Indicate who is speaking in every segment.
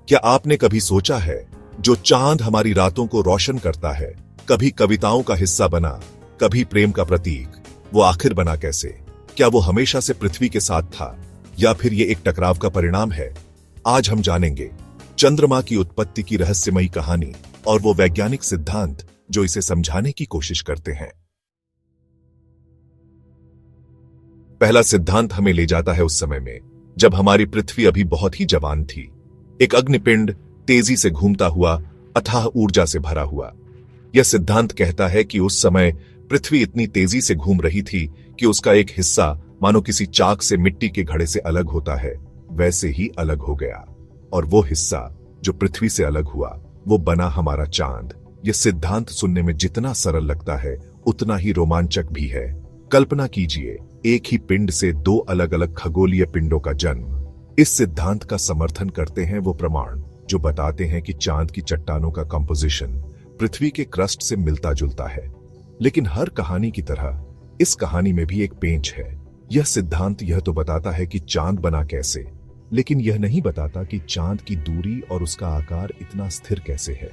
Speaker 1: क्या आपने कभी सोचा है, जो चांद हमारी रातों को रोशन करता है, कभी कविताओं का हिस्सा बना, कभी प्रेम का प्रतीक, वो आखिर बना कैसे? क्या वो हमेशा से पृथ्वी के साथ था, या फिर ये एक टकराव का परिणाम है? आज हम जानेंगे चंद्रमा की उत्पत्ति की रहस्यमयी कहानी और वो वैज्ञानिक सिद्धांत जो इसे समझाने की कोशिश करते हैं। पहला सिद्धांत हमें ले जाता है उस समय में जब हमारी पृथ्वी अभी बहुत ही जवान थी। एक अग्निपिंड तेजी से घूमता हुआ, अथाह ऊर्जा से भरा हुआ। यह सिद्धांत कहता है कि उस समय पृथ्वी इतनी तेजी से घूम रही थी कि उसका एक हिस्सा मानो किसी चाक से मिट्टी के घड़े से अलग होता है, वैसे ही अलग हो गया। और वो हिस्सा जो पृथ्वी से अलग हुआ, वो बना हमारा चांद। यह सिद्धांत सुनने में जितना सरल लगता है, उतना ही रोमांचक भी है। कल्पना कीजिए, एक ही पिंड से दो अलग अलग खगोलीय पिंडों का जन्म। इस सिद्धांत का समर्थन करते हैं वो प्रमाण जो बताते हैं कि चांद की चट्टानों का कंपोजिशन पृथ्वी के क्रस्ट से मिलता जुलता है। लेकिन हर कहानी की तरह इस कहानी में भी एक पेंच है। यह सिद्धांत यह तो बताता है कि चांद बना कैसे, लेकिन यह नहीं बताता कि चांद की दूरी और उसका आकार इतना स्थिर कैसे है।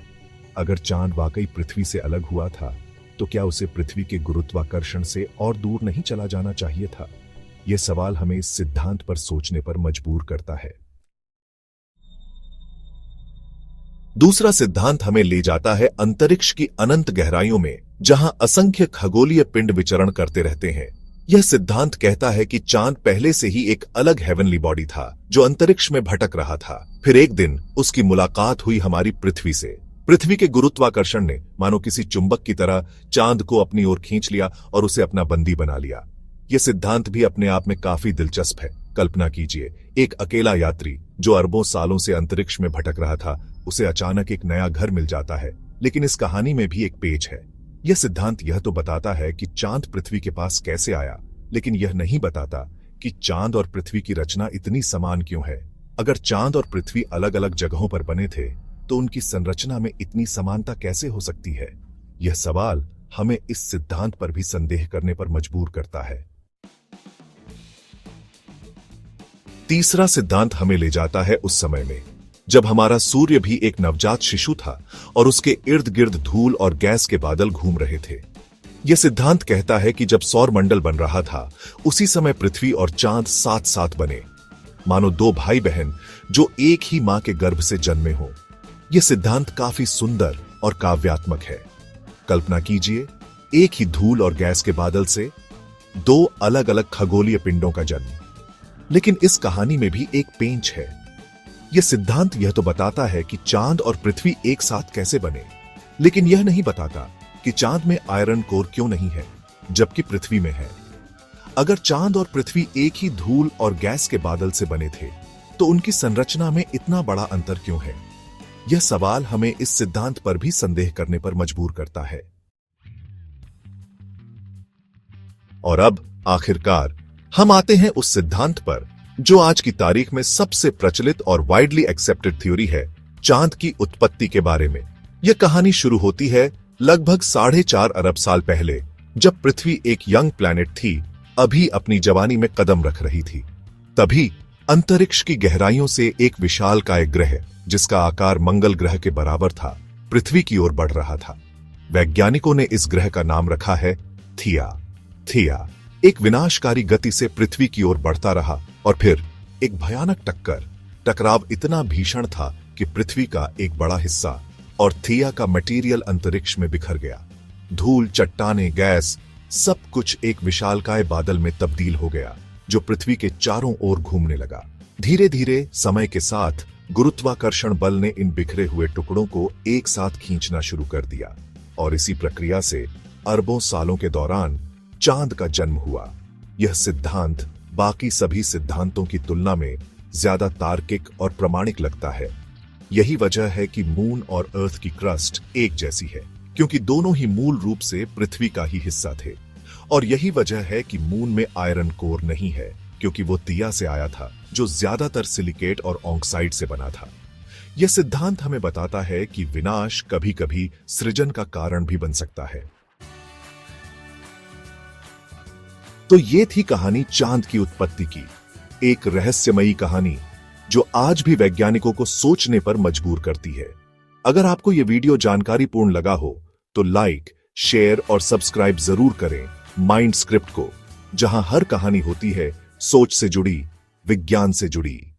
Speaker 1: अगर चांद वाकई पृथ्वी से अलग हुआ था, तो क्या उसे पृथ्वी के गुरुत्वाकर्षण से और दूर नहीं चला जाना चाहिए था? यह सवाल हमें इस सिद्धांत पर सोचने पर मजबूर करता है। दूसरा सिद्धांत हमें ले जाता है अंतरिक्ष की अनंत गहराइयों में, जहां असंख्य खगोलीय पिंड विचरण करते रहते हैं। यह सिद्धांत कहता है कि चांद पहले से ही एक अलग हेवनली बॉडी था जो अंतरिक्ष में भटक रहा था। फिर एक दिन उसकी मुलाकात हुई हमारी पृथ्वी से। पृथ्वी के गुरुत्वाकर्षण ने मानो किसी चुंबक की तरह चांद को अपनी ओर खींच लिया और उसे अपना बंदी बना लिया। यह सिद्धांत भी अपने आप में काफी दिलचस्प है। कल्पना कीजिए, एक अकेला यात्री जो अरबों सालों से अंतरिक्ष में भटक रहा था, उसे अचानक एक नया घर मिल जाता है। लेकिन इस कहानी में भी एक पेच है। यह सिद्धांत यह तो बताता है कि चांद पृथ्वी के पास कैसे आया, लेकिन यह नहीं बताता कि चांद और पृथ्वी की रचना इतनी समान क्यों है। अगर चांद और पृथ्वी अलग अलग जगहों पर बने थे, तो उनकी संरचना में इतनी समानता कैसे हो सकती है? यह सवाल हमें इस सिद्धांत पर भी संदेह करने पर मजबूर करता है। तीसरा सिद्धांत हमें ले जाता है उस समय में जब हमारा सूर्य भी एक नवजात शिशु था और उसके इर्द गिर्द धूल और गैस के बादल घूम रहे थे। यह सिद्धांत कहता है कि जब सौर मंडल बन रहा था, उसी समय पृथ्वी और चांद साथ साथ बने, मानो दो भाई बहन जो एक ही मां के गर्भ से जन्मे हों। यह सिद्धांत काफी सुंदर और काव्यात्मक है। कल्पना कीजिए, एक ही धूल और गैस के बादल से दो अलग अलग खगोलीय पिंडों का जन्म। लेकिन इस कहानी में भी एक पेंच है। यह सिद्धांत यह तो बताता है कि चांद और पृथ्वी एक साथ कैसे बने, लेकिन यह नहीं बताता कि चांद में आयरन कोर क्यों नहीं है, जबकि पृथ्वी में है। अगर चांद और पृथ्वी एक ही धूल और गैस के बादल से बने थे, तो उनकी संरचना में इतना बड़ा अंतर क्यों है? यह सवाल हमें इस सिद्धांत पर भी संदेह करने पर मजबूर करता है। और अब आखिरकार हम आते हैं उस सिद्धांत पर जो आज की तारीख में सबसे प्रचलित और वाइडली एक्सेप्टेड थ्योरी है, चांद की उत्पत्ति के बारे में। यह कहानी शुरू होती है लगभग 4.5 अरब साल पहले, जब पृथ्वी एक यंग प्लैनेट थी, अभी अपनी जवानी में कदम रख रही थी। तभी अंतरिक्ष की गहराइयों से एक विशालकाय ग्रह, जिसका आकार मंगल ग्रह के बराबर था, पृथ्वी की ओर बढ़ रहा था। वैज्ञानिकों ने इस ग्रह का नाम रखा है थिया। थिया एक विनाशकारी गति से पृथ्वी की ओर बढ़ता रहा और फिर एक भयानक टकराव इतना भीषण था कि पृथ्वी का एक बड़ा हिस्सा और थिया का मटेरियल अंतरिक्ष में बिखर गया। धूल, चट्टानें, गैस, सब कुछ एक विशालकाय बादल में तब्दील हो गया जो पृथ्वी के चारों ओर घूमने लगा। धीरे धीरे समय के साथ गुरुत्वाकर्षण बल ने इन बिखरे हुए टुकड़ों को एक साथ खींचना शुरू कर दिया और इसी प्रक्रिया से अरबों सालों के दौरान चांद का जन्म हुआ। यह सिद्धांत बाकी सभी सिद्धांतों की तुलना में ज्यादा तार्किक और प्रमाणिक लगता है। यही वजह है कि मून और अर्थ की क्रस्ट एक जैसी है, क्योंकि दोनों ही मूल रूप से पृथ्वी का ही हिस्सा थे। और यही वजह है कि मून में आयरन कोर नहीं है, क्योंकि वो तिया से आया था, जो ज्यादातर सिलिकेट और ऑक्साइड से बना था। यह सिद्धांत हमें बताता है कि विनाश कभी कभी सृजन का कारण भी बन सकता है। तो ये थी कहानी चांद की उत्पत्ति की, एक रहस्यमयी कहानी जो आज भी वैज्ञानिकों को सोचने पर मजबूर करती है। अगर आपको यह वीडियो जानकारीपूर्ण लगा हो तो लाइक, शेयर और सब्सक्राइब जरूर करें माइंड स्क्रिप्ट को, जहां हर कहानी होती है सोच से जुड़ी, विज्ञान से जुड़ी।